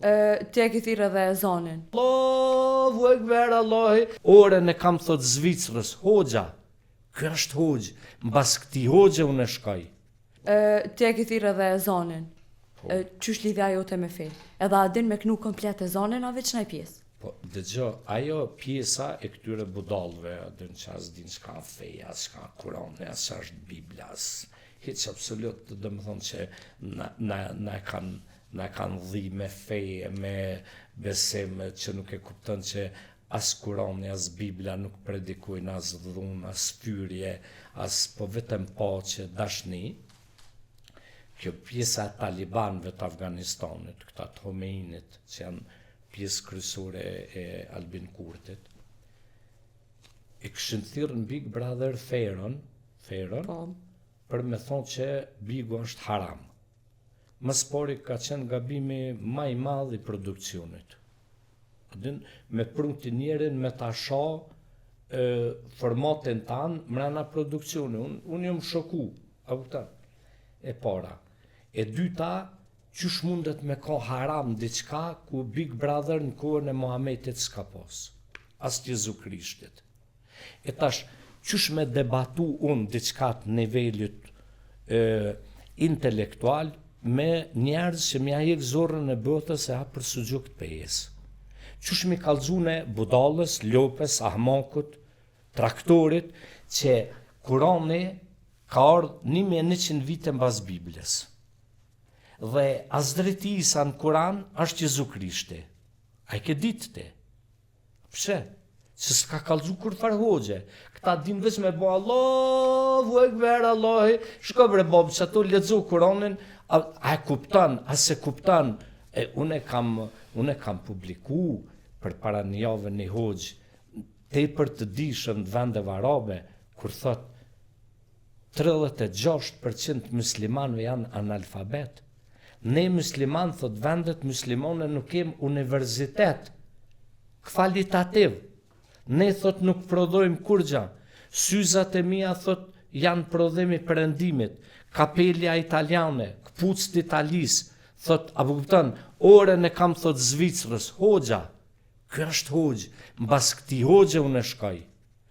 Ti e ke thirrë edhe ezanin. Allahu Ekber, Allahi. Orën e kam thot Zvicrës, hoxha. Ky është hoxh. Mbas këtij hoxhe unë shkoj. Ti e ke thirrë edhe ezanin. Qysh lidhja jote me fe? Edhe a din me knu komplet ezanin a veç naj pjesë? Po, dëgjo, ajo pjesa e këtyre budallëve, dën që as din s'ka feja, s'ka Kurani, as është Bibla, hiç absolut, do të thonë që na kanë dhi me feje, me besim që nuk e kupton që as Kurani, as Bibla nuk predikojnë as dhunë, as fyrje, as po vetëm paqe, dashni. Kjo pjesa e talibanëve të Afganistanit, këta të Homeinit, që janë pjesë kryesore e Albin Kurtit, e këshin thirrë në Big Brother Feron, për me thonë që bigu është haram. Më spori ka qenë gabimi më i madh i produksionit. Me prunti njerin me ta shoh formatin tanë mrena produksionit. Unë jam shoku, a kupton? E para. E dyta, qysh mundet me ka haram diçka ku Big Brother në kohën e Muhamedit s'ka pas, as Jezu Krishtit. E tash, qysh me debatu unë diçka të nivelit intelektual me njerëz që mja hek zorrën e botës e hapër sugjuk të pejes. Qysh mi kallxune budallës, lopes, ahmakut, traktorit, që Kurani ka ardhur 1100 vite mbas Biblës. Dhe Hazreti Isa në Kur'an është Jezu Krishti. A i ke ditë ti? Pse? Se s'ka kallxu kur far hoxhe. Këta din veç me bo Allahu Ekber, Allahi. Shko bre bob që ato lexo Kur'anin, a e kupton, a se kupton. Unë kam publiku për para një javë një hoxh tepër të dishëm të vendeve arabe, kur thot 36% muslimanëve janë analfabet. Ne musliman, thot vendet muslimane nuk kem universitet kvalitativ. Ne thot nuk prodhojmë kurgja. Syzat e mia thot janë prodhimi perëndimit. Kapelja italiane, kpucët Italis, thot, a kupton, orën e kam thot Zvicrës, hoxha. Ky është hoxh. Mbas këtij hoxhe unë shkoj.